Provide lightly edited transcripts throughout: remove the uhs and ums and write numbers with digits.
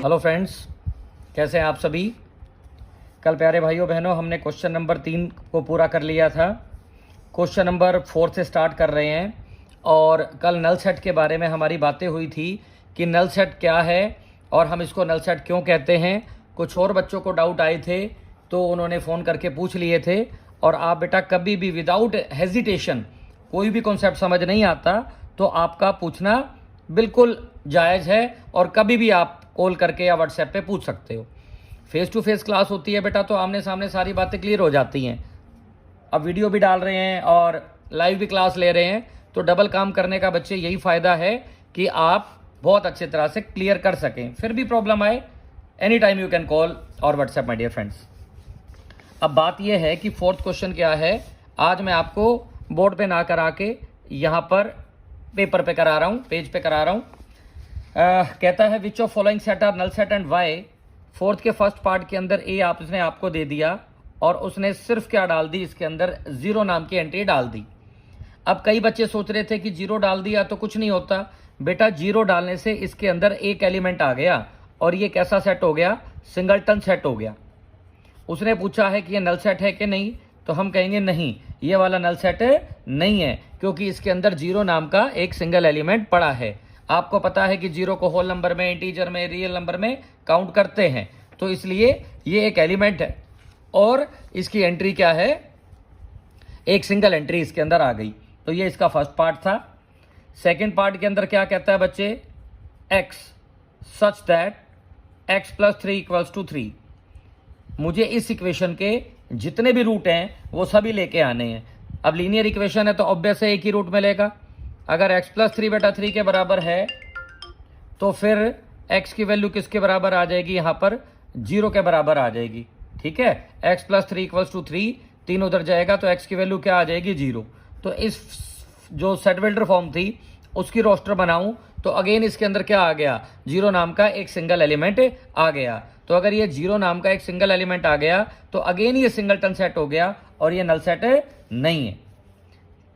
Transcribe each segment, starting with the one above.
Hello friends, कैसे हैं आप सभी। कल प्यारे भाइयों बहनों हमने क्वेश्चन नंबर 3 को पूरा कर लिया था। क्वेश्चन नंबर 4 से स्टार्ट कर रहे हैं और कल नल सेट के बारे में हमारी बातें हुई थी कि नल सेट क्या है और हम इसको नल सेट क्यों कहते हैं। कुछ और बच्चों को डाउट आए थे तो उन्होंने फ़ोन करके पूछ लिए थे। और आप बेटा कभी भी विदाउट हेजिटेशन, कोई भी कॉन्सेप्ट समझ नहीं आता तो आपका पूछना बिल्कुल जायज़ है और कभी भी आप कॉल करके या व्हाट्सएप पे पूछ सकते हो। फेस टू फेस क्लास होती है बेटा तो आमने सामने सारी बातें क्लियर हो जाती हैं। अब वीडियो भी डाल रहे हैं और लाइव भी क्लास ले रहे हैं तो डबल काम करने का बच्चे यही फ़ायदा है कि आप बहुत अच्छी तरह से क्लियर कर सकें। फिर भी प्रॉब्लम आए any time you can call और व्हाट्सएप माय डियर फ्रेंड्स। अब बात यह है कि फोर्थ क्वेश्चन क्या है। आज मैं आपको बोर्ड पे ना करा के यहाँ पर पेपर पे करा रहा हूँ, पेज पे करा रहा हूँ। कहता है which of following set are null set and Y. Fourth के फर्स्ट पार्ट के अंदर ए उसने आपको दे दिया और उसने सिर्फ क्या डाल दी, इसके अंदर जीरो नाम की एंट्री डाल दी। अब कई बच्चे सोच रहे थे कि जीरो डाल दिया तो कुछ नहीं होता। बेटा जीरो डालने से इसके अंदर एक एलिमेंट आ गया और ये कैसा सेट हो गया, सिंगलटन सेट हो गया। उसने पूछा है कि ये नल सेट है कि नहीं, तो हम कहेंगे नहीं, ये वाला नल सेट नहीं है क्योंकि इसके अंदर जीरो नाम का एक सिंगल एलिमेंट पड़ा है। आपको पता है कि जीरो को होल नंबर में, इंटीजर में, रियल नंबर में काउंट करते हैं, तो इसलिए ये एक एलिमेंट है और इसकी एंट्री क्या है, एक सिंगल एंट्री इसके अंदर आ गई। तो ये इसका फर्स्ट पार्ट था। सेकेंड पार्ट के अंदर क्या कहता है बच्चे, X such that X plus 3 equals to 3। मुझे इस इक्वेशन के जितने भी रूट हैं वो सभी लेके आने हैं। अब लीनियर इक्वेशन है तो ऑब्वियस है एक ही रूट मिलेगा। अगर x प्लस 3 बेटा 3 के बराबर है तो फिर x की वैल्यू किसके बराबर आ जाएगी, यहाँ पर 0 के बराबर आ जाएगी। ठीक है, x प्लस 3 इक्वल्स टू 3, 3 उधर जाएगा तो x की वैल्यू क्या आ जाएगी, 0। तो इस जो सेट बिल्डर फॉर्म थी उसकी रोस्टर बनाऊं तो अगेन इसके अंदर क्या आ गया, जीरो नाम का एक सिंगल एलिमेंट आ गया। तो अगर ये जीरो नाम का एक सिंगल एलिमेंट आ गया तो अगेन ये सिंगलटन सेट हो गया और ये नल सेट नहीं है।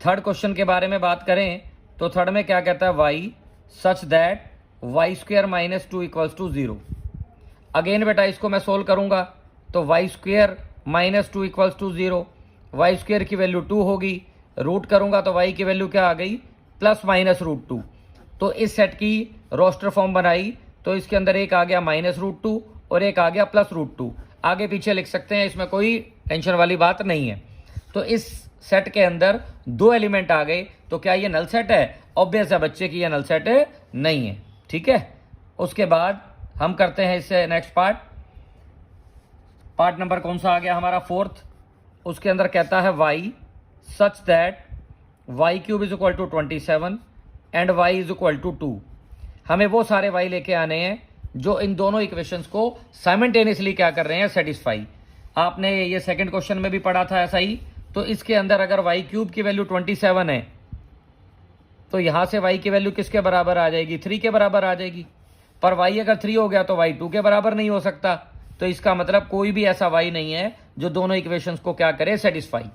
थर्ड क्वेश्चन के बारे में बात करें तो थर्ड में क्या कहता है, Y such that Y square minus 2 equals to 0। Again बेटा इसको मैं सोल्व करूंगा तो Y square minus 2 equals to 0, Y square की वैल्यू 2 होगी, रूट करूंगा तो वाई की वैल्यू क्या आ गई, प्लस माइनस रूट 2। तो इस सेट की रोस्टर फॉर्म बनाई तो इसके अंदर एक आ गया माइनस रूट 2 और एक आ गया प्लस रूट 2। आगे पीछे लिख सकते हैं, इसमें कोई टेंशन वाली बात नहीं है। तो इस सेट के अंदर दो एलिमेंट आ गए तो क्या ये नल सेट है, ऑब्वियस है बच्चे की ये नल सेट नहीं है। ठीक है, उसके बाद हम करते हैं इससे नेक्स्ट पार्ट नंबर कौन सा आ गया हमारा, फोर्थ। उसके अंदर कहता है Y such that Y cube is equal to 27 and Y is equal to 2। हमें वो सारे वाई लेके आने हैं जो इन दोनों इक्वेशंस को साइमल्टेनियसली क्या कर रहे हैं, सेटिस्फाई। आपने ये सेकंड क्वेश्चन में भी पढ़ा था ऐसा ही। तो इसके अंदर अगर वाई क्यूब की वैल्यू 27 है तो यहां से वाई की वैल्यू किसके बराबर आ जाएगी, 3 के बराबर आ जाएगी। पर वाई अगर 3 हो गया तो वाई 2 के बराबर नहीं हो सकता। तो इसका मतलब कोई भी ऐसा वाई नहीं है जो दोनों इक्वेशंस को क्या करे, सेटिस्फाई।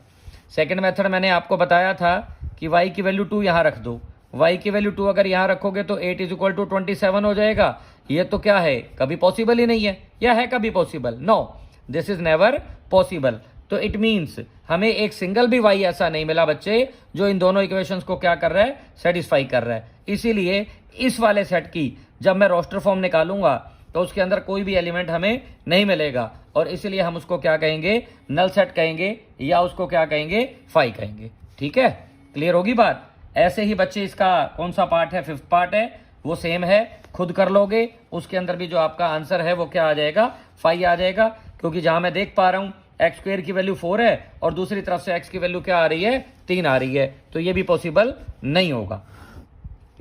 सेकेंड मेथड मैंने आपको बताया था कि वाई की वैल्यू 2 यहां रख दो, वाई की वैल्यू 2 अगर यहां रखोगे तो 8 इज इक्वल टू 27 हो जाएगा। ये तो क्या है, कभी पॉसिबल ही नहीं है, या है कभी possible, no, this is never possible. तो इट मीन्स हमें एक सिंगल भी वाई ऐसा नहीं मिला बच्चे जो इन दोनों इक्वेशंस को क्या कर रहा है, सेटिस्फाई कर रहा है। इसीलिए इस वाले सेट की जब मैं रोस्टर फॉर्म निकालूंगा तो उसके अंदर कोई भी एलिमेंट हमें नहीं मिलेगा और इसीलिए हम उसको क्या कहेंगे, नल सेट कहेंगे या उसको क्या कहेंगे, फाई कहेंगे। ठीक है, क्लियर होगी बात। ऐसे ही बच्चे इसका कौन सा पार्ट है, फिफ्थ पार्ट है, वो सेम है, खुद कर लोगे। उसके अंदर भी जो आपका आंसर है वो क्या आ जाएगा, फाई आ जाएगा। क्योंकि जहां मैं देख पा रहा हूं एक्स स्क्वेयर की वैल्यू 4 है और दूसरी तरफ से एक्स की वैल्यू क्या आ रही है, 3 आ रही है, तो ये भी पॉसिबल नहीं होगा।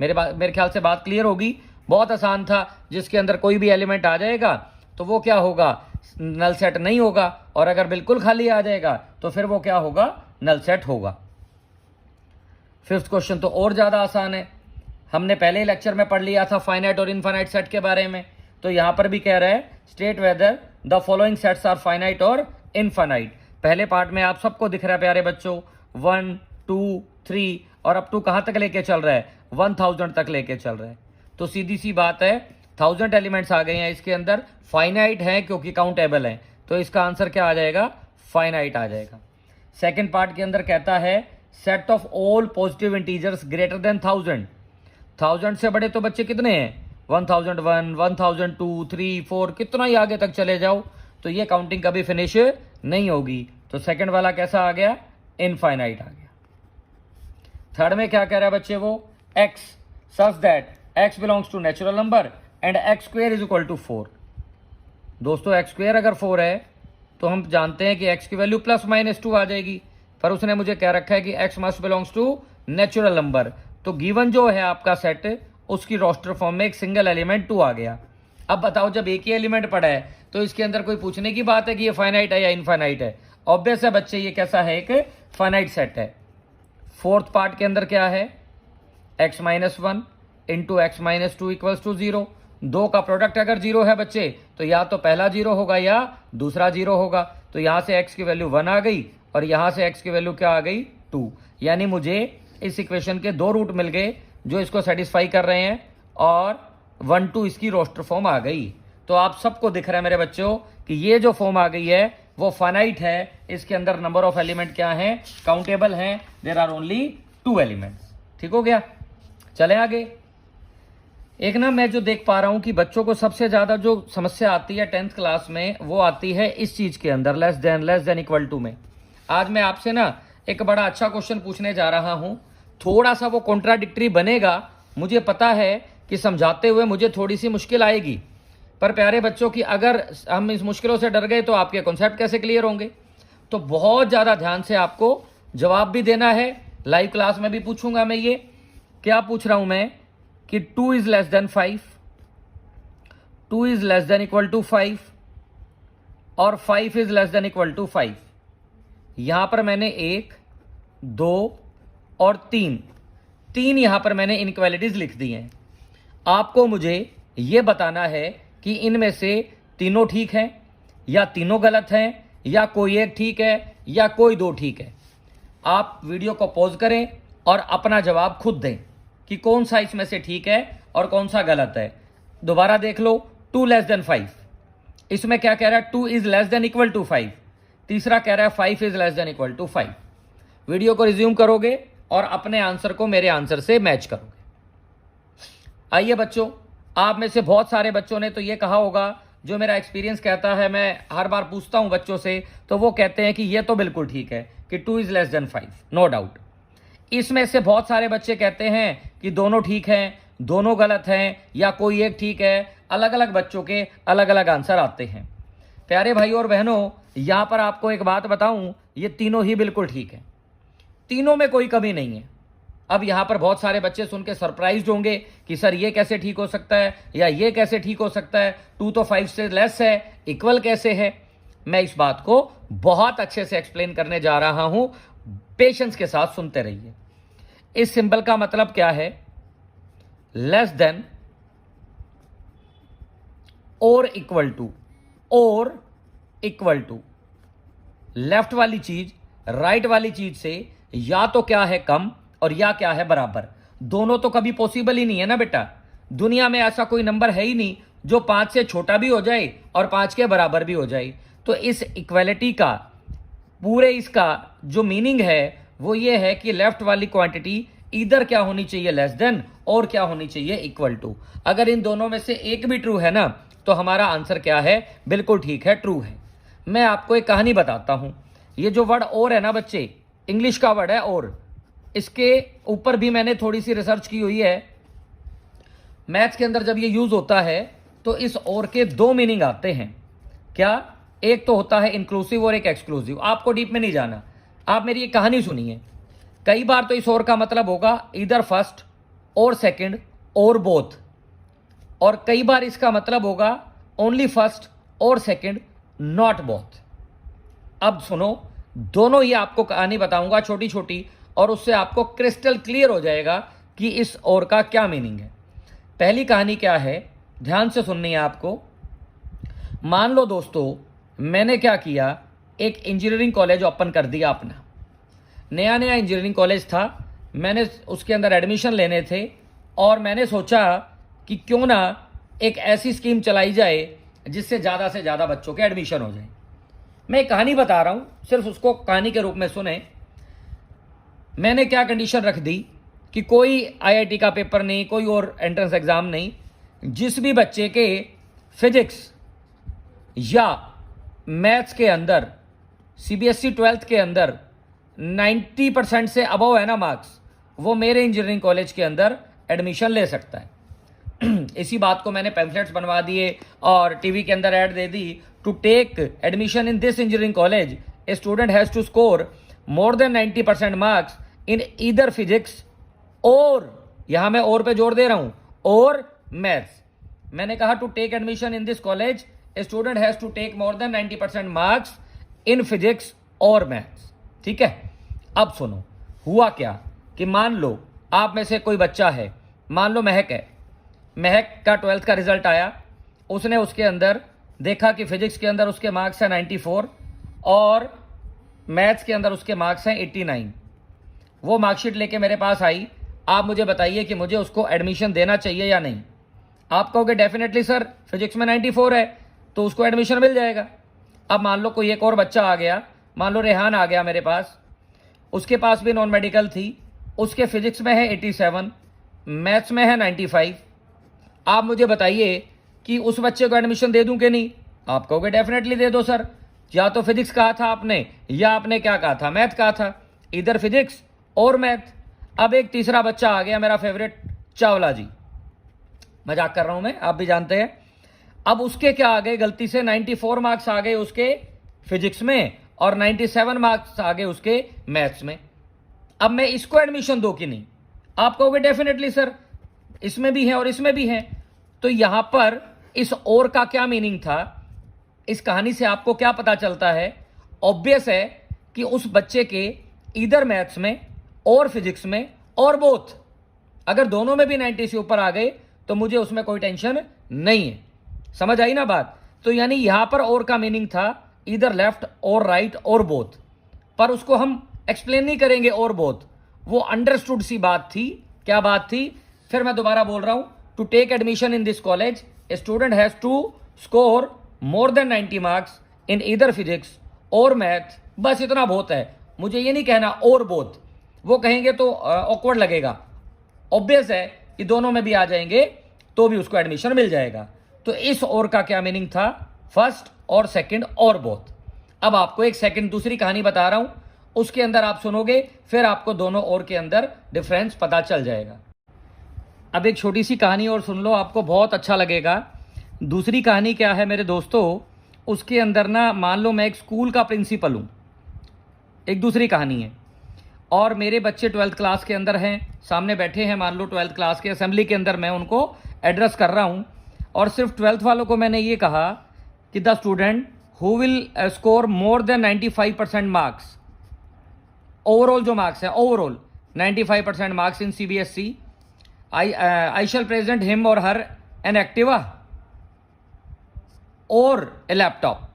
मेरे ख्याल से बात क्लियर होगी। बहुत आसान था, जिसके अंदर कोई भी एलिमेंट आ जाएगा तो वो क्या होगा, नल सेट नहीं होगा, और अगर बिल्कुल खाली आ जाएगा तो फिर वो क्या होगा, नल सेट होगा। फिफ्थ क्वेश्चन तो और ज्यादा आसान है, हमने पहले ही लेक्चर में पढ़ लिया था फाइनाइट और इनफाइनाइट सेट के बारे में। तो यहां पर भी कह रहा है state whether the following sets are finite और इनफाइनाइट। पहले पार्ट में आप सबको दिख रहा है प्यारे बच्चों, 1 2 3 और अप टू कहां तक लेके चल रहा है, 1000 तक लेके चल रहा है। तो सीधी सी बात है 1000 एलिमेंट्स आ गए हैं इसके अंदर, फाइनाइट हैं क्योंकि काउंटेबल हैं, तो इसका आंसर क्या आ जाएगा, फाइनाइट आ जाएगा। सेकंड पार्ट के अंदर कहता है set of all positive integers greater than 1000। 1000 से बड़े तो बच्चे कितने हैं, 1001, 1002, 3, 4, कितना ही आगे तक चले जाओ तो ये काउंटिंग कभी फिनिश नहीं होगी। तो सेकंड वाला कैसा आ गया, इनफाइनाइट आ गया। थर्ड में क्या कह रहा है बच्चे वो, x such that x belongs to natural number and x square is equal to 4। दोस्तों x स्क्वायर अगर 4 है तो हम जानते हैं कि x की वैल्यू ±2 आ जाएगी, पर उसने मुझे कह रखा है कि x must belongs to natural number, तो गिवन जो है आपका सेट उसकी रोस्टर फॉर्म में एक सिंगल एलिमेंट 2 आ गया। अब बताओ जब एक ही एलिमेंट पड़ा है तो इसके अंदर कोई पूछने की बात है कि ये फाइनाइट है या इनफाइनाइट है, ऑब्वियस है बच्चे ये कैसा है, एक फाइनाइट सेट है। फोर्थ पार्ट के अंदर क्या है, x minus 1 into X minus 2 equals to 0। दो का प्रोडक्ट अगर 0 है बच्चे तो या तो पहला 0 होगा या दूसरा 0 होगा, तो यहां से x की वैल्यू 1 आ गई और यहां से x की वैल्यू क्या आ गई, 2। यानी मुझे इस इक्वेशन के 2 रूट मिल गए जो इसको सेटिस्फाई कर रहे हैं और 1 2 इसकी रोस्टर फॉर्म आ गई। तो आप सबको दिख रहा है मेरे बच्चों कि ये जो फॉर्म आ गई है वो फाइनाइट है, इसके अंदर नंबर ऑफ एलिमेंट क्या है, काउंटेबल हैं, देयर आर ओनली 2 एलिमेंट्स। ठीक हो गया, चले आगे। एक ना मैं जो देख पा रहा हूं कि बच्चों को सबसे ज्यादा जो समस्या आती है 10th क्लास में वो आती है इस चीज के अंदर, लेस देन इक्वल टू में। आज मैं आपसे ना एक बड़ा अच्छा क्वेश्चन पूछने जा रहा हूं, थोड़ा सा वो कॉन्ट्राडिक्टरी बनेगा, मुझे पता है कि समझाते हुए मुझे थोड़ी सी मुश्किल आएगी, पर प्यारे बच्चों की अगर हम इस मुश्किलों से डर गए तो आपके कॉन्सेप्ट कैसे क्लियर होंगे। तो बहुत ज़्यादा ध्यान से आपको जवाब भी देना है, लाइव क्लास में भी पूछूंगा मैं। ये क्या पूछ रहा हूं मैं कि 2 is less than 5, 2 is less than equal to 5 और 5 is less than equal to 5। यहां पर मैंने 1, 2 और 3 यहां पर मैंने इनइक्वालिटीज लिख दी हैं। आपको मुझे यह बताना है कि इनमें से तीनों ठीक हैं या तीनों गलत हैं या कोई एक ठीक है या कोई 2 ठीक है। आप वीडियो को पॉज करें और अपना जवाब खुद दें कि कौन सा इसमें से ठीक है और कौन सा गलत है। दोबारा देख लो, 2 लेस देन 5, इसमें क्या कह रहा है, 2 is less than equal to 5। तीसरा कह रहा है 5 is less than equal to 5। Video को रिज्यूम करोगे और अपने आंसर को मेरे आंसर से मैच करोगे। आइए बच्चों, आप में से बहुत सारे बच्चों ने तो ये कहा होगा, जो मेरा एक्सपीरियंस कहता है, मैं हर बार पूछता हूं बच्चों से तो वो कहते हैं कि ये तो बिल्कुल ठीक है कि 2 is less than 5, no doubt. इसमें से बहुत सारे बच्चे कहते हैं कि दोनों ठीक हैं, दोनों गलत हैं या कोई एक ठीक है। अलग अलग बच्चों के अलग अलग आंसर आते हैं। प्यारे भाई और बहनों, यहां पर आपको एक बात बताऊं, ये तीनों ही बिल्कुल ठीक है, तीनों में कोई कमी नहीं है। अब यहां पर बहुत सारे बच्चे सुन के सरप्राइज्ड होंगे कि सर ये कैसे ठीक हो सकता है या ये कैसे ठीक हो सकता है, 2 तो 5 से लेस है, इक्वल कैसे है। मैं इस बात को बहुत अच्छे से एक्सप्लेन करने जा रहा हूं, पेशेंस के साथ सुनते रहिए। इस सिंबल का मतलब क्या है, लेस देन और इक्वल टू, और इक्वल टू। लेफ्ट वाली चीज राइट वाली चीज से या तो क्या है कम और या क्या है बराबर, दोनों तो कभी पॉसिबल ही नहीं है ना बेटा। दुनिया में ऐसा कोई नंबर है ही नहीं जो 5 से छोटा भी हो जाए और 5 के बराबर भी हो जाए। तो इस इक्वालिटी का पूरे इसका जो मीनिंग है वो ये है कि लेफ्ट वाली क्वांटिटी इधर क्या होनी चाहिए, लेस देन, और क्या होनी चाहिए, इक्वल टू। अगर इन दोनों में से एक भी ट्रू है ना तो हमारा आंसर क्या है, बिल्कुल ठीक है, ट्रू है। मैं आपको एक कहानी बताता हूं। ये जो वर्ड और है ना बच्चे, इंग्लिश का वर्ड है और, इसके ऊपर भी मैंने थोड़ी सी रिसर्च की हुई है। मैथ्स के अंदर जब ये यूज होता है तो इस और के 2 मीनिंग आते हैं। क्या, एक तो होता है इंक्लूसिव और एक एक्सक्लूसिव। आपको डीप में नहीं जाना, आप मेरी एक कहानी सुनिए। कई बार तो इस और का मतलब होगा इधर फर्स्ट और सेकंड और बोथ, और कई बार इसका मतलब होगा ओनली फर्स्ट और सेकंड नॉट बोथ। अब सुनो, दोनों ही आपको कहानी बताऊंगा छोटी छोटी, और उससे आपको क्रिस्टल क्लियर हो जाएगा कि इस और का क्या मीनिंग है। पहली कहानी क्या है, ध्यान से सुननी है आपको। मान लो दोस्तों, मैंने क्या किया, एक इंजीनियरिंग कॉलेज ओपन कर दिया अपना। नया नया इंजीनियरिंग कॉलेज था, मैंने उसके अंदर एडमिशन लेने थे और मैंने सोचा कि क्यों ना एक ऐसी स्कीम चलाई जाए जिससे ज़्यादा से ज़्यादा बच्चों के एडमिशन हो जाए। मैं एक कहानी बता रहा हूँ, सिर्फ उसको कहानी के रूप में सुने। मैंने क्या कंडीशन रख दी कि कोई आईआईटी का पेपर नहीं, कोई और एंट्रेंस एग्ज़ाम नहीं, जिस भी बच्चे के फिजिक्स या मैथ्स के अंदर सीबीएसई 12th के अंदर 90% से अबव है ना मार्क्स, वो मेरे इंजीनियरिंग कॉलेज के अंदर एडमिशन ले सकता है। इसी बात को मैंने पैम्फलेट्स बनवा दिए और टीवी के अंदर ऐड दे दी, to take admission in this engineering college a student has to score more than 90% marks in either physics और, यहां मैं और पे जोर दे रहा हूं, और मैथ्स। मैंने कहा to take admission in this college a student has to take more than 90% marks in physics और मैथ्स। ठीक है, अब सुनो हुआ क्या कि मान लो आप में से कोई बच्चा है, मान लो महक है, महक का 12th का रिजल्ट आया, उसने उसके अंदर देखा कि फिजिक्स के अंदर उसके मार्क्स हैं 94 और मैथ्स के अंदर उसके मार्क्स हैं 89। वो मार्कशीट लेके मेरे पास आई, आप मुझे बताइए कि मुझे उसको एडमिशन देना चाहिए या नहीं। आप कहोगे डेफिनेटली सर, फिजिक्स में 94 है तो उसको एडमिशन मिल जाएगा। अब मान लो कोई एक और बच्चा आ गया, मान लो रेहान आ गया मेरे पास, उसके पास भी नॉन मेडिकल थी, उसके फिजिक्स में है 87, मैथ्स में है 95। आप मुझे बताइए कि उस बच्चे को एडमिशन दे दूं कि नहीं। आप कहोगे डेफिनेटली दे दो सर, या तो फिजिक्स कहा था आपने या आपने क्या कहा था, मैथ कहा था, इधर फिजिक्स और मैथ। अब एक तीसरा बच्चा आ गया, मेरा फेवरेट चावला जी, मजाक कर रहा हूं मैं, आप भी जानते हैं। अब उसके क्या आ गए, गलती से 94 मार्क्स आ गए उसके फिजिक्स में और 97 मार्क्स आ गए उसके मैथ्स में। अब मैं इसको एडमिशन दो कि नहीं। आप कहोगे डेफिनेटली सर, इसमें भी है और इसमें भी है। तो यहां पर इस और का क्या मीनिंग था, इस कहानी से आपको क्या पता चलता है। ऑब्वियस है कि उस बच्चे के इधर मैथ्स में और फिजिक्स में और बोथ, अगर दोनों में भी 90 से ऊपर आ गए तो मुझे उसमें कोई टेंशन नहीं है। समझ आई ना बात। तो यानी यहां पर और का मीनिंग था इधर लेफ्ट और राइट और बोथ, पर उसको हम एक्सप्लेन नहीं करेंगे और बोथ, वो अंडरस्टूड सी बात थी। क्या बात थी, फिर मैं दोबारा बोल रहा हूं, to take admission in this college a student has to score more than 90 marks in either physics और मैथ। बस इतना बहुत है, मुझे ये नहीं कहना और बोथ, वो कहेंगे तो ऑकवर्ड लगेगा। ऑब्वियस है कि दोनों में भी आ जाएंगे तो भी उसको एडमिशन मिल जाएगा। तो इस और का क्या मीनिंग था, फर्स्ट और सेकंड और बोथ। अब आपको एक सेकंड दूसरी कहानी बता रहा हूं, उसके अंदर आप सुनोगे, फिर आपको दोनों और के अंदर डिफरेंस पता चल जाएगा। अब एक छोटी सी कहानी और सुन लो, आपको बहुत अच्छा लगेगा। दूसरी कहानी क्या है मेरे दोस्तों, उसके अंदर ना, मान लो मैं एक स्कूल का प्रिंसिपल हूं, एक दूसरी कहानी है, और मेरे बच्चे 12th क्लास के अंदर हैं, सामने बैठे हैं, मान लो 12th क्लास के असेंबली के अंदर मैं उनको एड्रेस कर रहा हूं, और सिर्फ 12th वालों को मैंने ये कहा कि the student who will score more than 95% marks, overall जो मार्क्स है, overall 95% marks in CBSE, I shall present him और हर एन एक्टिवा और ए लैपटॉप।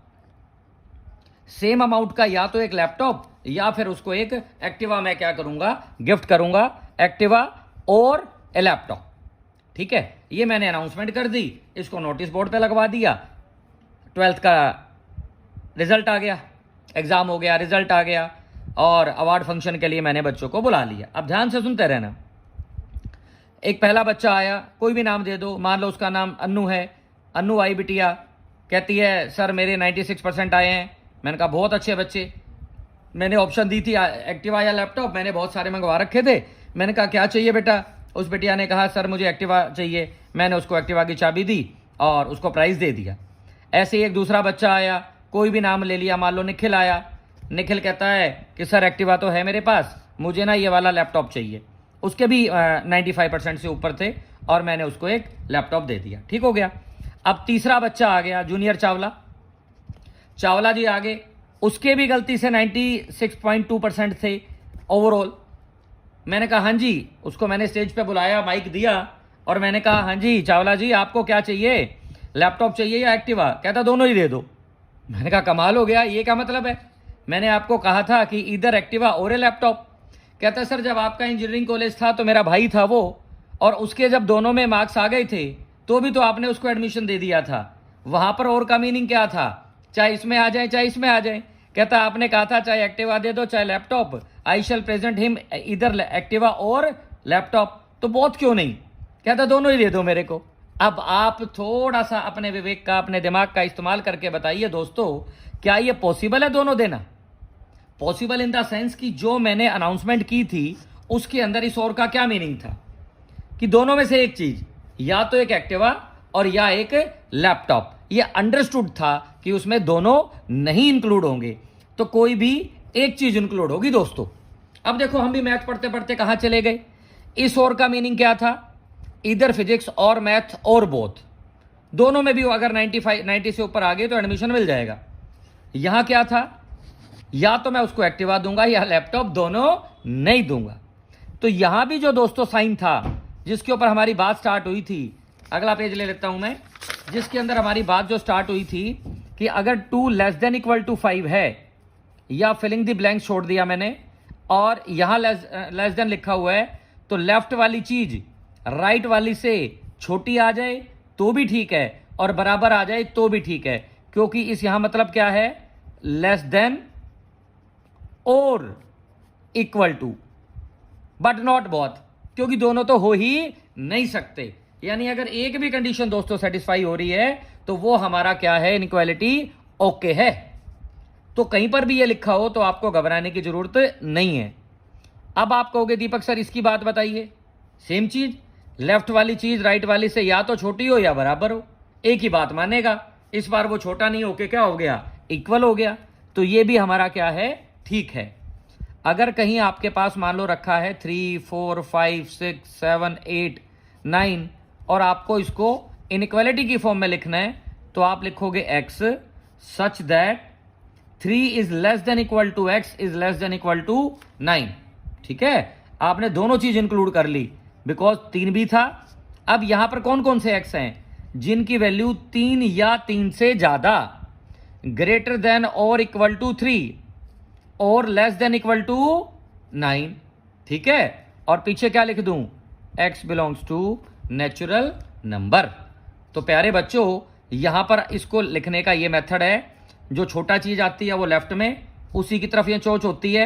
सेम अमाउंट का या तो एक लैपटॉप या फिर उसको एक एक्टिवा मैं क्या करूंगा, गिफ्ट करूंगा, एक्टिवा और ए लैपटॉप। ठीक है, ये मैंने अनाउंसमेंट कर दी, इसको नोटिस बोर्ड पे लगवा दिया। 12th का रिजल्ट आ गया, एग्जाम हो गया, रिजल्ट आ गया, और अवार्ड फंक्शन के लिए मैंने बच्चों को बुला लिया। अब ध्यान से सुनते रहना। एक पहला बच्चा आया, कोई भी नाम दे दो, मान लो उसका नाम अन्नू है। अन्नू आई बिटिया, कहती है सर मेरे 96% आए हैं। मैंने कहा बहुत अच्छे बच्चे। मैंने ऑप्शन दी थी एक्टिवा या लैपटॉप, मैंने बहुत सारे मंगवा रखे थे। मैंने कहा क्या चाहिए बेटा, उस बिटिया ने कहा सर मुझे एक्टिवा चाहिए। मैंने उसको एक्टिवा की चाबी दी और उसको प्राइज़ दे दिया। ऐसे ही एक दूसरा बच्चा आया, कोई भी नाम ले लिया, मान लो निखिल आया। निखिल कहता है कि सर एक्टिवा तो है मेरे पास, मुझे ना ये वाला लैपटॉप चाहिए। उसके भी 95% से ऊपर थे और मैंने उसको एक लैपटॉप दे दिया। ठीक हो गया। अब तीसरा बच्चा आ गया, जूनियर चावला। चावला जी आगे, उसके भी गलती से 96.2% थे ओवरऑल। मैंने कहा हाँ जी, उसको मैंने स्टेज पे बुलाया, माइक दिया और मैंने कहा हाँ जी चावला जी आपको क्या चाहिए, लैपटॉप चाहिए या एक्टिवा? कहता दोनों ही दे दो। मैंने कहा कमाल हो गया, ये क्या मतलब है? मैंने आपको कहा था कि इधर एक्टिवा और लैपटॉप। कहता सर जब आपका इंजीनियरिंग कॉलेज था तो मेरा भाई था वो, और उसके जब दोनों में मार्क्स आ गए थे तो भी तो आपने उसको एडमिशन दे दिया था। वहां पर और का मीनिंग क्या था, चाहे इसमें आ जाए चाहे इसमें आ जाए। कहता आपने कहा था चाहे एक्टिवा दे दो चाहे लैपटॉप, आई शैल प्रेजेंट हिम इधर एक्टिवा और लैपटॉप, तो बहुत क्यों नहीं, कहता दोनों ही दे दो मेरे को। अब आप थोड़ा सा अपने विवेक का, अपने दिमाग का इस्तेमाल करके बताइए दोस्तों, क्या ये पॉसिबल है दोनों देना? पॉसिबल इन द सेंस कि जो मैंने अनाउंसमेंट की थी उसके अंदर इस और का क्या मीनिंग था कि दोनों में से एक चीज, या तो एक एक्टिवा और या एक लैपटॉप। ये अंडरस्टूड था कि उसमें दोनों नहीं इंक्लूड होंगे, तो कोई भी एक चीज इंक्लूड होगी दोस्तों। अब देखो हम भी मैथ पढ़ते पढ़ते कहां चले गए। इस और का मीनिंग क्या था, इधर फिजिक्स और मैथ और बोथ, दोनों में भी अगर 90 से ऊपर आ गए तो एडमिशन मिल जाएगा। यहां क्या था, या तो मैं उसको एक्टिवा दूंगा या लैपटॉप, दोनों नहीं दूंगा। तो यहां भी जो दोस्तों साइन था जिसके ऊपर हमारी बात स्टार्ट हुई थी, अगला पेज ले लेता हूं मैं, जिसके अंदर हमारी बात जो स्टार्ट हुई थी कि अगर 2 <= 5 है, या फिलिंग द ब्लैंक छोड़ दिया मैंने, और यहां लेस देन लिखा हुआ है, तो लेफ्ट वाली चीज राइट वाली से छोटी आ जाए तो भी ठीक है और बराबर आ जाए तो भी ठीक है, क्योंकि इस यहां मतलब क्या है, लेस देन और equal to, but not both, क्योंकि दोनों तो हो ही नहीं सकते। यानी अगर एक भी कंडीशन दोस्तों सेटिस्फाई हो रही है तो वो हमारा क्या है, इनइक्वालिटी ओके है। तो कहीं पर भी ये लिखा हो तो आपको घबराने की जरूरत नहीं है। अब आप कहोगे दीपक सर इसकी बात बताइए, सेम चीज, लेफ्ट वाली चीज राइट वाली से या तो छोटी हो या बराबर हो, एक ही बात मानेगा। इस बार वो छोटा नहीं होके क्या हो गया, इक्वल हो गया। तो ये भी हमारा क्या है, ठीक है। अगर कहीं आपके पास मान लो रखा है 3, 4, 5, 6, 7, 8, 9 और आपको इसको इनइक्वालिटी की फॉर्म में लिखना है, तो आप लिखोगे x such that 3 is less than equal to x is less than equal to 9। ठीक है, आपने दोनों चीज इंक्लूड कर ली, बिकॉज 3 भी था। अब यहां पर कौन कौन से x हैं, जिनकी वैल्यू 3 या 3 से ज्यादा, ग्रेटर देन और इक्वल टू 3 और लेस देन इक्वल टू 9। ठीक है, और पीछे क्या लिख दूं, x belongs to natural number. तो प्यारे बच्चों, यहां पर इसको लिखने का ये मेथड है, जो छोटा चीज आती है वो लेफ्ट में, उसी की तरफ ये चोंच होती है,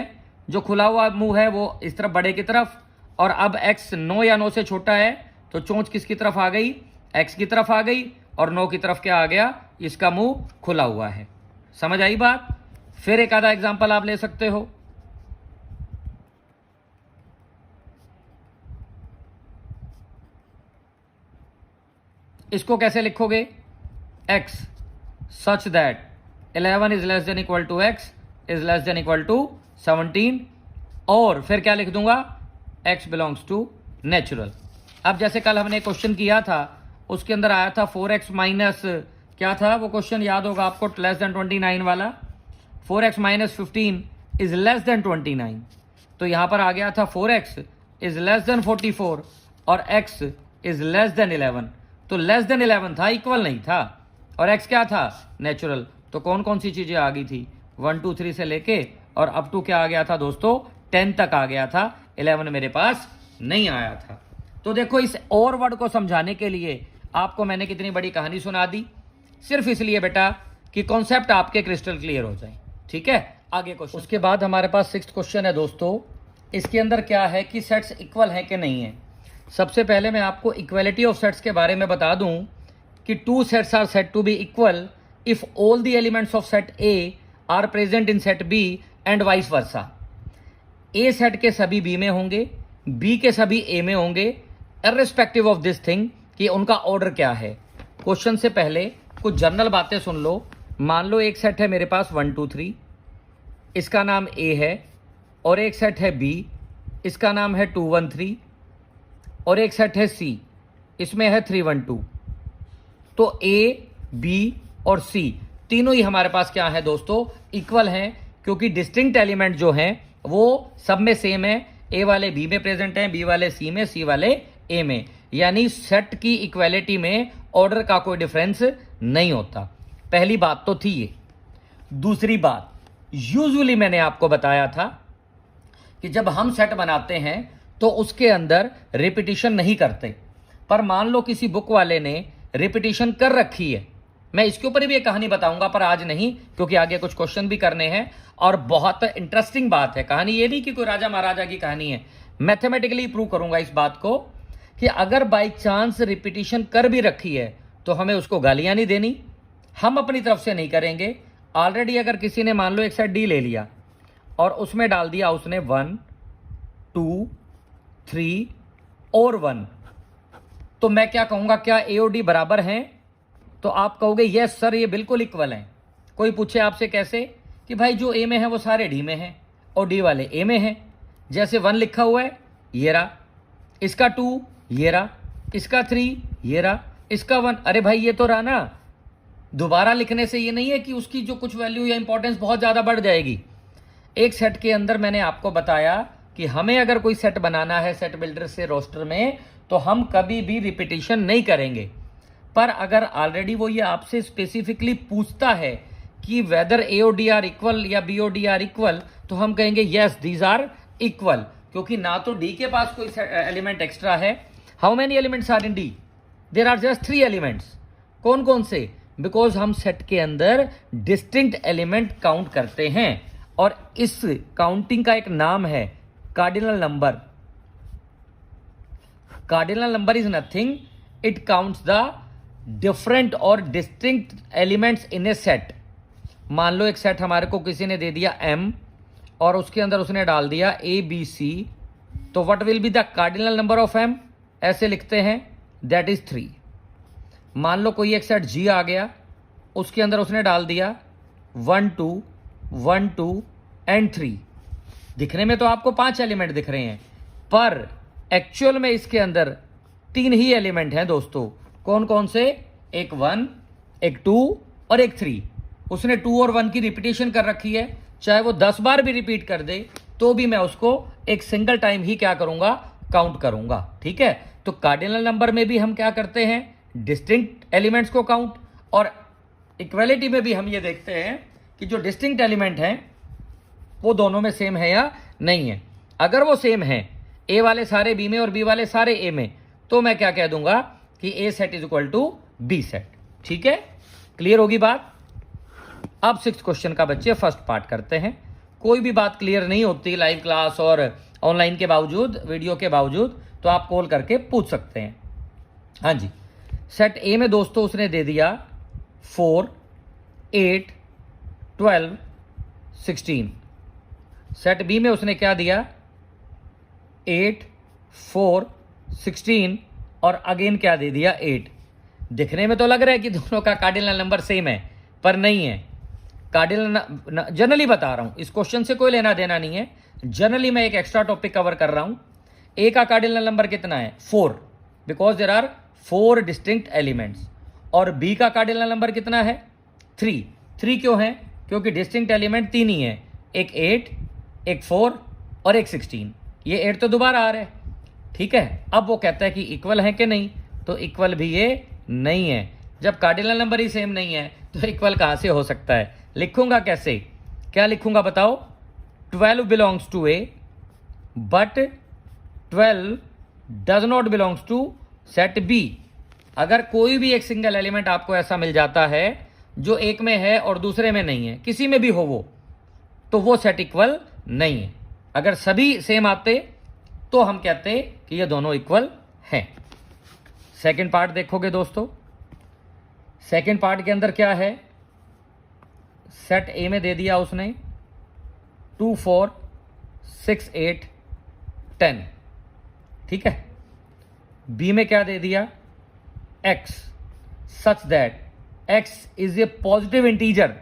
जो खुला हुआ मुंह है वो इस तरफ बड़े की तरफ, और अब x 9 या 9 से छोटा है तो चोंच किसकी तरफ आ गई, x की तरफ आ गई, और 9 की तरफ क्या आ गया, इसका मुंह खुला हुआ है। समझ आई बात? फिर एक आधा एग्जांपल आप ले सकते हो। इसको कैसे लिखोगे, x such that 11 is less than equal to x is less than equal to 17, और फिर क्या लिख दूंगा, x बिलोंग्स टू नेचुरल। अब जैसे कल हमने क्वेश्चन किया था, उसके अंदर आया था 4x माइनस, क्या था वो क्वेश्चन, याद होगा आपको, लेस देन 29 वाला, 4x minus 15 is less then 29। तो यहां पर आ गया था 4x इज लेस देन 44 और x इज लेस देन 11। तो लेस देन 11 था, इक्वल नहीं था, और x क्या था, नेचुरल। तो कौन कौन सी चीजें आ गई थी, 1 2 3 से लेके और अप टू क्या आ गया था दोस्तों, 10 तक आ गया था, 11 मेरे पास नहीं आया था। तो देखो, इस और वर्ड को समझाने के लिए आपको मैंने कितनी बड़ी कहानी सुना दी, सिर्फ इसलिए बेटा कि कॉन्सेप्ट आपके क्रिस्टल क्लियर हो जाए। ठीक है, आगे क्वेश्चन। उसके बाद हमारे पास 6th क्वेश्चन है दोस्तों। इसके अंदर क्या है कि सेट्स इक्वल है कि नहीं है। सबसे पहले मैं आपको इक्वलिटी ऑफ सेट्स के बारे में बता दूं कि 2 sets are said to be equal if all the elements of set A are present in set B and vice versa. A set के सभी बी में होंगे, बी के सभी ए में होंगे, इर्रिस्पेक्टिव ऑफ दिस थिंग कि उनका ऑर्डर क्या है। क्वेश्चन से पहले कुछ जनरल बातें सुन लो। मान लो एक सेट है मेरे पास 1 2 3, इसका नाम ए है, और एक सेट है बी, इसका नाम है 2 1 3, और एक सेट है सी, इसमें है 3 1 2। तो ए, बी और सी तीनों ही हमारे पास क्या है दोस्तों, इक्वल हैं, क्योंकि डिस्टिंक्ट एलिमेंट जो हैं वो सब में सेम है। ए वाले बी में प्रेजेंट हैं, बी वाले सी में, सी वाले ए में। यानी सेट की इक्वालिटी में ऑर्डर का कोई डिफरेंस नहीं होता। पहली बात तो थी ये। दूसरी बात, यूजुअली मैंने आपको बताया था कि जब हम सेट बनाते हैं तो उसके अंदर रिपीटिशन नहीं करते। पर मान लो किसी बुक वाले ने रिपीटिशन कर रखी है, मैं इसके ऊपर भी एक कहानी बताऊंगा पर आज नहीं, क्योंकि आगे कुछ क्वेश्चन भी करने हैं और बहुत इंटरेस्टिंग बात है। कहानी ये नहीं कि कोई राजा महाराजा की कहानी है, मैथमेटिकली प्रूव करूंगा इस बात को कि अगर बाई चांस रिपीटिशन कर भी रखी है तो हमें उसको गालियां नहीं देनी, हम अपनी तरफ से नहीं करेंगे। ऑलरेडी अगर किसी ने मान लो एक सेट डी ले लिया और उसमें डाल दिया उसने 1 2 3 और 1, तो मैं क्या कहूंगा, क्या ए और डी बराबर हैं? तो आप कहोगे यस सर ये बिल्कुल इक्वल हैं। कोई पूछे आपसे कैसे, कि भाई जो ए में है वो सारे डी में हैं और डी वाले ए में हैं। जैसे 1 लिखा हुआ है ये रहा, इसका 2 ये रहा, इसका 3 ये रहा, इसका 1, अरे भाई ये तो रहा ना। दोबारा लिखने से ये नहीं है कि उसकी जो कुछ वैल्यू या इंपॉर्टेंस बहुत ज़्यादा बढ़ जाएगी। एक सेट के अंदर मैंने आपको बताया कि हमें अगर कोई सेट बनाना है सेट बिल्डर से रोस्टर में, तो हम कभी भी रिपीटिशन नहीं करेंगे। पर अगर ऑलरेडी वो ये आपसे स्पेसिफिकली पूछता है कि वेदर ए और डी आर इक्वल या बी और डी आर इक्वल, तो हम कहेंगे यस दीज आर इक्वल, क्योंकि ना तो डी के पास कोई एलिमेंट एक्स्ट्रा है। How many elements are in D? There are just 3 elements. कौन कौन से? बिकॉज हम सेट के अंदर डिस्टिंक्ट एलिमेंट काउंट करते हैं और इस काउंटिंग का एक नाम है cardinal number. Cardinal number is nothing, it counts the different और distinct elements in a set. मान लो एक सेट हमारे को किसी ने दे दिया M और उसके अंदर उसने डाल दिया ABC, तो what will be the cardinal number of M? ऐसे लिखते हैं दैट इज 3। मान लो कोई एक सेट G आ गया, उसके अंदर उसने डाल दिया 1 2 1 2 एंड 3। दिखने में तो आपको 5 एलिमेंट दिख रहे हैं, पर एक्चुअल में इसके अंदर 3 ही एलिमेंट हैं दोस्तों। कौन कौन से? एक 1, एक 2 और एक 3। उसने 2 और 1 की रिपीटेशन कर रखी है, चाहे वो 10 बार भी रिपीट कर दे तो भी मैं उसको एक सिंगल टाइम ही क्या करूंगा, काउंट करूंगा। ठीक है, तो कार्डिनल नंबर में भी हम क्या करते हैं, डिस्टिंक्ट एलिमेंट्स को काउंट, और इक्वलिटी में भी हम ये देखते हैं कि जो डिस्टिंक्ट एलिमेंट हैं वो दोनों में सेम है या नहीं है। अगर वो सेम है, ए वाले सारे बी में और बी वाले सारे ए में, तो मैं क्या कह दूंगा कि A set is equal to B set. ठीक है, क्लियर होगी बात? अब 6th क्वेश्चन का बच्चे फर्स्ट पार्ट करते हैं। कोई भी बात क्लियर नहीं होती लाइव क्लास और ऑनलाइन के बावजूद, वीडियो के बावजूद, तो आप कॉल करके पूछ सकते हैं। हाँ जी, सेट ए में दोस्तों उसने दे दिया 4 8 12 16। सेट बी में उसने क्या दिया 8 4 16 और अगेन क्या दे दिया 8। दिखने में तो लग रहा है कि दोनों का कार्डिनल नंबर सेम है, पर नहीं है। कार्डिनल जनरली बता रहा हूं, इस क्वेश्चन से कोई लेना देना नहीं है, जनरली मैं एक एक्स्ट्रा टॉपिक कवर कर रहा हूं। ए का कार्डिनल नंबर कितना है 4, because there are 4 distinct elements. और बी का कार्डिनल नंबर कितना है 3। 3 क्यों है? क्योंकि डिस्टिंक्ट एलिमेंट 3 ही है, एक 8 एक 4 और एक 16। ये 8 तो दोबारा आ रहा है। ठीक है, अब वो कहता है कि इक्वल है कि नहीं, तो इक्वल भी ये नहीं है। जब कार्डिनल नंबर ही सेम नहीं है तो इक्वल कहां से हो सकता है? लिखूंगा कैसे, क्या लिखूंगा बताओ? 12 belongs to A but 12 does not belongs to set B. अगर कोई भी एक सिंगल एलिमेंट आपको ऐसा मिल जाता है जो एक में है और दूसरे में नहीं है, किसी में भी हो वो, तो वो सेट इक्वल नहीं है। अगर सभी सेम आते तो हम कहते कि ये दोनों इक्वल हैं। सेकंड पार्ट देखोगे दोस्तों, सेकंड पार्ट के अंदर क्या है, सेट ए में दे दिया उसने 2 4 6 8 10। ठीक है, बी में क्या दे दिया x such that x is a positive integer,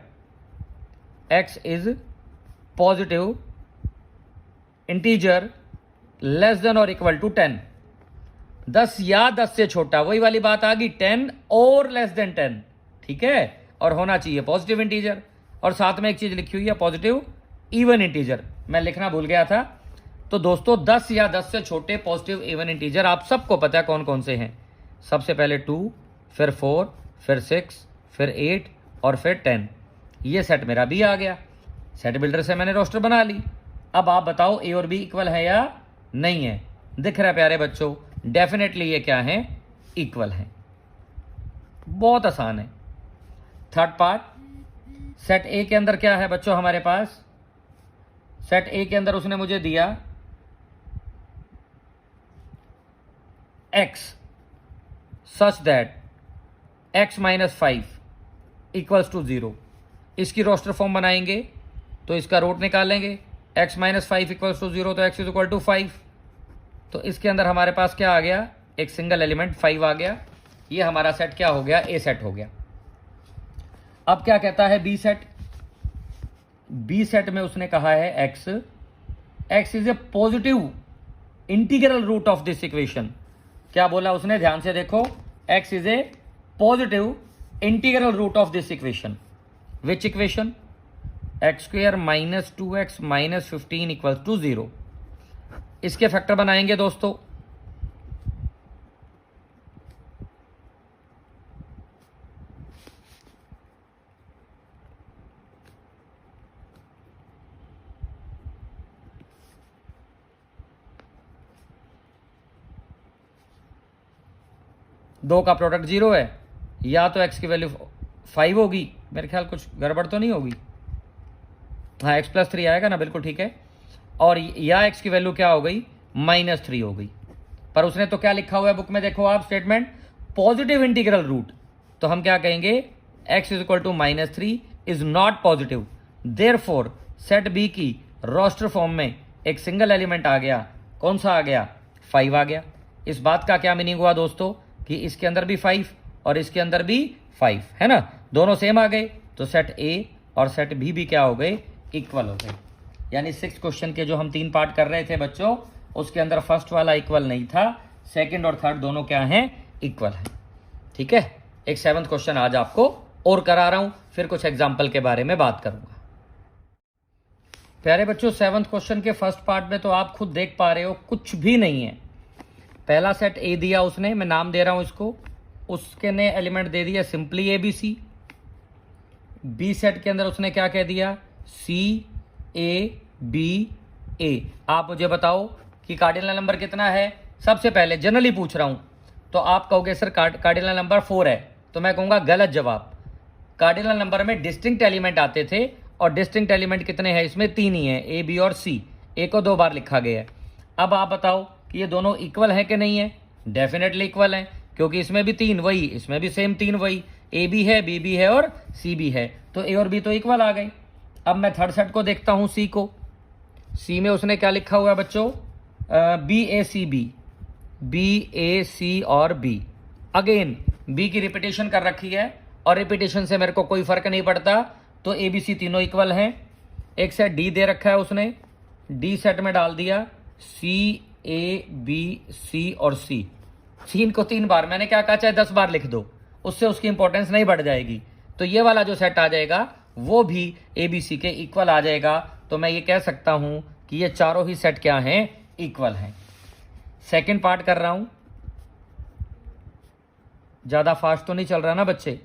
x is positive integer less than और इक्वल टू 10। 10 या 10 से छोटा, वही वाली बात आ गई, 10 और लेस देन 10। ठीक है, और होना चाहिए पॉजिटिव इंटीजर, और साथ में एक चीज लिखी हुई है पॉजिटिव इवन इंटीजर, मैं लिखना भूल गया था। तो दोस्तों 10 या 10 से छोटे पॉजिटिव इवन इंटीजर आप सबको पता है कौन कौन से हैं। सबसे पहले 2, फिर 4, फिर 6, फिर 8 और फिर 10। ये सेट मेरा भी आ गया, सेट बिल्डर से मैंने रोस्टर बना ली। अब आप बताओ ए और बी इक्वल है या नहीं है? दिख रहा है प्यारे बच्चों, डेफिनेटली ये क्या है, इक्वल हैं। बहुत आसान है। थर्ड पार्ट, सेट ए के अंदर क्या है बच्चों हमारे पास? सेट ए के अंदर उसने मुझे दिया x such that x minus 5 equals to 0। इसकी रोस्टर फॉर्म बनाएंगे तो इसका रूट निकालेंगे, x माइनस 5 इक्वल्स टू 0, तो x इज इक्वल टू 5। तो इसके अंदर हमारे पास क्या आ गया? एक सिंगल एलिमेंट 5 आ गया। ये हमारा सेट क्या हो गया? ए सेट हो गया। अब क्या कहता है बी सेट? बी सेट में उसने कहा है x is a positive integral root of this equation. क्या बोला उसने? ध्यान से देखो, x is a positive integral root of this equation. Which equation? X square minus 2x minus 15 equal to 0। इसके फैक्टर बनाएंगे दोस्तों। दो का प्रोडक्ट 0 है, या तो x की वैल्यू 5 होगी, मेरे ख्याल कुछ गड़बड़ तो नहीं होगी, हाँ x प्लस 3 आएगा ना, बिल्कुल ठीक है। और या x की वैल्यू क्या हो गई? माइनस 3 हो गई। पर उसने तो क्या लिखा हुआ है बुक में? देखो आप स्टेटमेंट, पॉजिटिव इंटीग्रल रूट। तो हम क्या कहेंगे? x is equal to minus 3 is not positive, therefore set B की रोस्टर फॉर्म में एक सिंगल एलिमेंट आ गया। कौन सा आ गया? 5 आ गया। इस बात का क्या मीनिंग हुआ दोस्तों? कि इसके अंदर भी 5 और इसके अंदर भी 5 है ना, दोनों सेम आ गए। तो सेट ए और सेट बी भी क्या हो गए? इक्वल हो गए। यानी 6 क्वेश्चन के जो हम 3 पार्ट कर रहे थे बच्चों, उसके अंदर फर्स्ट वाला इक्वल नहीं था, सेकंड और थर्ड दोनों क्या हैं? इक्वल हैं। ठीक है, एक 7th क्वेश्चन आज आपको और करा रहा हूं, फिर कुछ एग्जाम्पल के बारे में बात करूंगा। प्यारे बच्चों, 7th क्वेश्चन के फर्स्ट पार्ट में तो आप खुद देख पा रहे हो कुछ भी नहीं है। पहला सेट ए दिया उसने, मैं नाम दे रहा हूं इसको, उसके ने एलिमेंट दे दिया simply A B C. B set के अंदर उसने क्या कह दिया? C A B A. आप मुझे बताओ कि कार्डिनल नंबर कितना है? सबसे पहले जनरली पूछ रहा हूं, तो आप कहोगे सर कार्डिनल नंबर 4 है, तो मैं कहूंगा गलत जवाब। कार्डिनल नंबर में डिस्टिंक्ट एलिमेंट आते थे, और डिस्टिंक्ट एलिमेंट कितने हैं? इसमें 3 ही है, ए बी और सी। ए को 2 बार लिखा गया है। अब आप बताओ कि ये दोनों इक्वल है कि नहीं है? डेफिनेटली इक्वल है, क्योंकि इसमें भी 3 वही, इसमें भी सेम 3 वही, ए भी है, बी भी है और सी भी है, तो ए और बी तो इक्वल आ गए। अब मैं थर्ड सेट को देखता हूं, सी को। सी में उसने क्या लिखा हुआ है बच्चों? बी ए सी बी, बी ए सी और बी। अगेन बी की रिपीटेशन कर रखी है, और रिपीटेशन से मेरे को कोई फर्क नहीं पड़ता, तो ए बी सी तीनों इक्वल हैं। एक सेट डी दे रखा है उसने, डी सेट में डाल दिया सी ए बी सी और सी। सी को 3 बार, मैंने क्या कहा चाहे 10 बार लिख दो, उससे उसकी इंपॉर्टेंस नहीं बढ़ जाएगी। तो ये वाला जो सेट आ जाएगा वो भी ए बी सी के इक्वल आ जाएगा। तो मैं ये कह सकता हूं कि ये चारों ही सेट क्या हैं? इक्वल हैं। सेकंड पार्ट कर रहा हूं, ज्यादा फास्ट तो नहीं चल रहा ना बच्चे?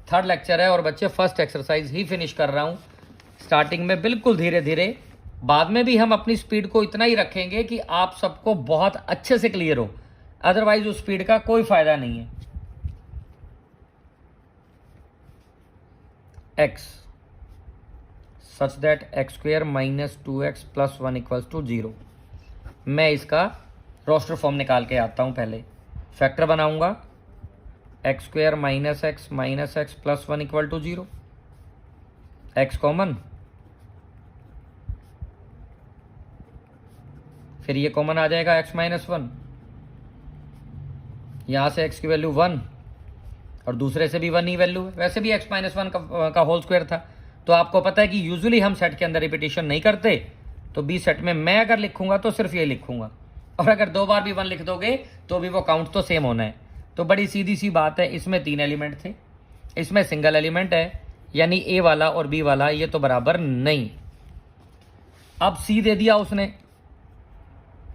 थर्ड लेक्चर है और बच्चे फर्स्ट एक्सरसाइज ही फिनिश कर रहा हूं। स्टार्टिंग में बिल्कुल धीरे धीरे, बाद में भी हम अपनी स्पीड को इतना ही रखेंगे कि आप सबको बहुत अच्छे से क्लियर हो, अदरवाइज उस स्पीड का कोई फायदा नहीं है। x such that x square minus 2x plus 1 equals to 0। मैं इसका रोस्टर फॉर्म निकाल के आता हूं। पहले फैक्टर बनाऊंगा, x square minus x plus 1 equal to 0। X common, फिर ये कॉमन आ जाएगा x माइनस 1, यहां से x की वैल्यू 1 और दूसरे से भी 1 ही वैल्यू है। वैसे भी x माइनस 1 का होल स्क्वायर था। तो आपको पता है कि यूजुअली हम सेट के अंदर रिपीटेशन नहीं करते, तो बी सेट में मैं अगर लिखूंगा तो सिर्फ ये लिखूंगा, और अगर 2 बार भी 1 लिख दोगे तो भी वो काउंट तो सेम होना है। तो बड़ी सीधी सी बात है, इसमें 3 एलिमेंट थे, इसमें सिंगल एलिमेंट है, यानी ए वाला और बी वाला ये तो बराबर नहीं। अब सी दे दिया उसने,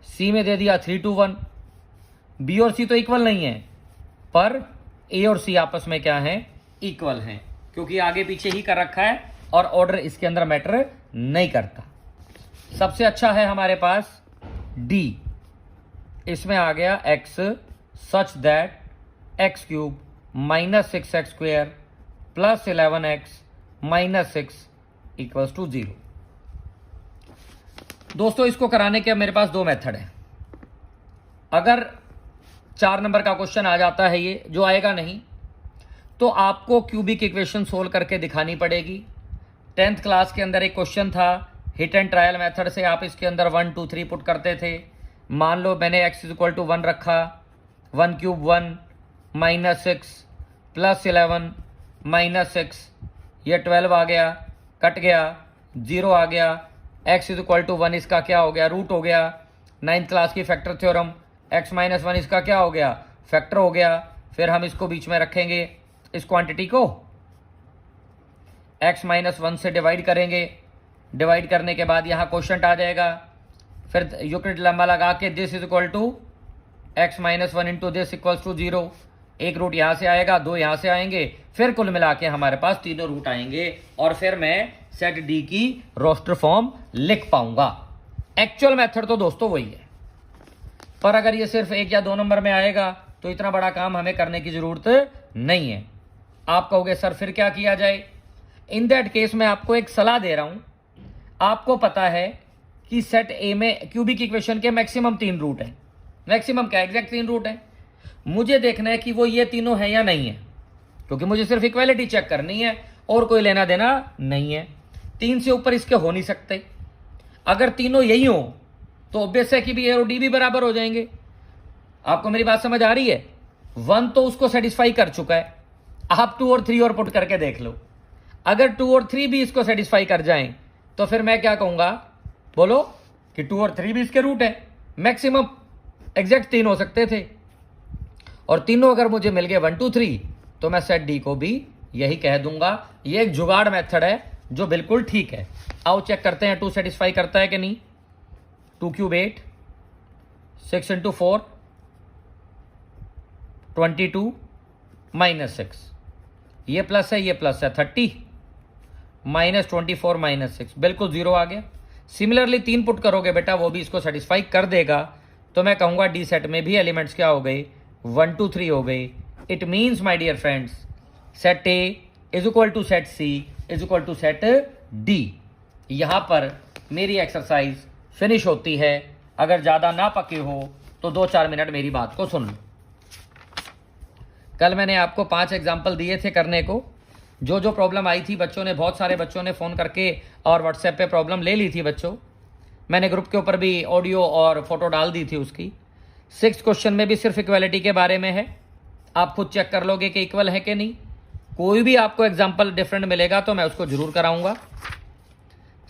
सी में दे दिया 3 to 1। बी और सी तो इक्वल नहीं है, पर ए और सी आपस में क्या है? इक्वल हैं, क्योंकि आगे पीछे ही कर रखा है और ऑर्डर इसके अंदर मैटर नहीं करता। सबसे अच्छा है हमारे पास डी, इसमें आ गया x such that x cube minus 6x square plus 11x minus 6 equals to 0। दोस्तों इसको कराने के मेरे पास दो मेथड है। अगर 4 नंबर का क्वेश्चन आ जाता है, ये जो आएगा नहीं, तो आपको क्यूबिक इक्वेशन सोल्व करके दिखानी पड़ेगी। 10th क्लास के अंदर एक क्वेश्चन था, हिट एंड ट्रायल मेथड से आप इसके अंदर 1 2 3 पुट करते थे। मान लो मैंने x इज इक्वल टू 1 रखा, 1 क्यूब 1 माइनस 6 प्लस 11 माइनस 6, ये 12 आ गया, कट गया, 0 आ गया, x इज इक्वल टू 1 इसका क्या हो गया, रूट हो गया। 9th क्लास की फैक्टर थ्योरम, x माइनस 1 इसका क्या हो गया, फैक्टर हो गया। फिर हम इसको बीच में रखेंगे, इस क्वांटिटी को x माइनस 1 से डिवाइड करेंगे, डिवाइड करने के बाद यहाँ क्वोशंट आ जाएगा। फिर यूक्लिड लंबा लगा के this is equal to x minus 1 into this equals to 0। एक रूट यहाँ से आएगा, दो यहाँ से आएंगे, फिर कुल मिला के हमारे पास तीनों रूट आएंगे और फिर मैं सेट डी की रोस्टर फॉर्म लिख पाऊंगा। एक्चुअल मेथड तो दोस्तों वही है, पर अगर ये सिर्फ 1 या 2 नंबर में आएगा तो इतना बड़ा काम हमें करने की जरूरत नहीं है। आप कहोगे सर फिर क्या किया जाए? इन दैट केस मैं आपको एक सलाह दे रहा हूं। आपको पता है कि सेट ए में क्यूबिक इक्वेशन के मैक्सिमम 3 रूट हैं। मैक्सिमम क्या, एग्जैक्ट 3 रूट हैं। मुझे देखना है कि वो ये तीनों है या नहीं है, क्योंकि मुझे सिर्फ इक्वालिटी चेक करनी है और कोई लेना देना नहीं है। 3 से ऊपर इसके हो नहीं सकते। अगर तीनों यही हो तो ऑब्वियस है कि भी ए और डी भी बराबर हो जाएंगे। आपको मेरी बात समझ आ रही है? 1 तो उसको सेटिस्फाई कर चुका है, आप 2 और 3 और पुट करके देख लो। अगर 2 और 3 भी इसको सेटिस्फाई कर जाएं तो फिर मैं क्या कहूंगा, बोलो कि 2 और 3 भी इसके रूट है। मैक्सिमम एग्जैक्ट 3 हो सकते थे और तीनों अगर मुझे मिल गए 1 2 3 तो मैं सेट डी को भी यही कह दूंगा। ये एक जुगाड़ मेथड है जो बिल्कुल ठीक है। आओ चेक करते हैं 2 सेटिस्फाई करता है कि नहीं। 2 क्यूब 8, 6 इंटू 4 22 माइनस 6, ये प्लस है, ये प्लस है, 30 माइनस 24 माइनस 6, बिल्कुल 0 आ गया। सिमिलरली 3 पुट करोगे बेटा, वो भी इसको सेटिस्फाई कर देगा। तो मैं कहूंगा डी सेट में भी एलिमेंट्स क्या हो गए, 1 2 3 हो गए। It means my dear friends, set A is equal to set C is equal to set D. यहां पर मेरी एक्सरसाइज फिनिश होती है। अगर ज्यादा ना पके हो तो 2-4 मिनट मेरी बात को सुन लो। कल मैंने आपको 5 एग्जाम्पल दिए थे करने को। जो जो प्रॉब्लम आई थी बच्चों ने, बहुत सारे बच्चों ने फ़ोन करके और व्हाट्सएप पे प्रॉब्लम ले ली थी बच्चों। मैंने ग्रुप के ऊपर भी ऑडियो और फोटो डाल दी थी उसकी। 6th क्वेश्चन में भी सिर्फ इक्वालिटी के बारे में है। आप खुद चेक कर लोगे कि इक्वल है कि नहीं। कोई भी आपको एग्जाम्पल डिफरेंट मिलेगा तो मैं उसको जरूर कराऊंगा।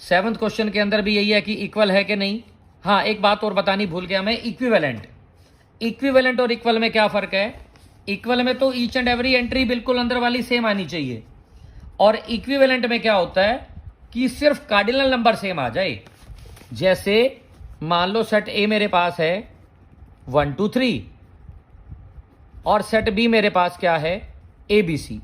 7th क्वेश्चन के अंदर भी यही है कि इक्वल है कि नहीं। हाँ, एक बात और बतानी भूल गया मैं, इक्विवेलेंट। इक्विवेलेंट और इक्वल में क्या फ़र्क है? इक्वल में तो ईच एंड एवरी एंट्री बिल्कुल अंदर वाली सेम आनी चाहिए, और इक्विवेलेंट में क्या होता है कि सिर्फ कार्डिनल नंबर सेम आ जाए। जैसे मान लो सेट ए मेरे पास है 1 2 3 और सेट बी मेरे पास क्या है, ए बी सी।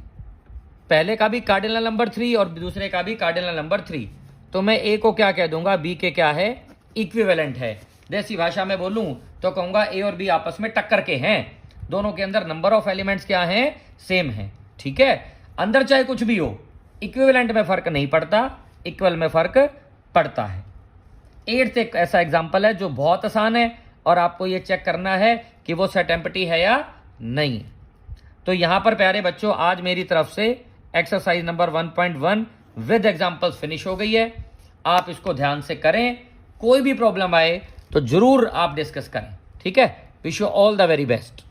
पहले का भी कार्डिनल नंबर 3 और दूसरे का भी कार्डिनल नंबर 3, तो मैं ए को क्या कह दूंगा, बी के क्या है, इक्विवेलेंट है। देसी भाषा में बोलूं तो कहूंगा ए और बी आपस में टक्कर के हैं। दोनों के अंदर नंबर ऑफ एलिमेंट्स क्या हैं, सेम है। ठीक है, अंदर चाहे कुछ भी हो, इक्विवेलेंट में फर्क नहीं पड़ता, इक्वल में फर्क पड़ता है। 8th एक ऐसा एग्जांपल है जो बहुत आसान है और आपको ये चेक करना है कि वो सेट एम्प्टी है या नहीं। तो यहां पर प्यारे बच्चों, आज मेरी तरफ से exercise number 1.1 with examples finish हो गई है। आप इसको ध्यान से करें, कोई भी प्रॉब्लम आए तो जरूर आप डिस्कस करें। ठीक है, wish you all the very best.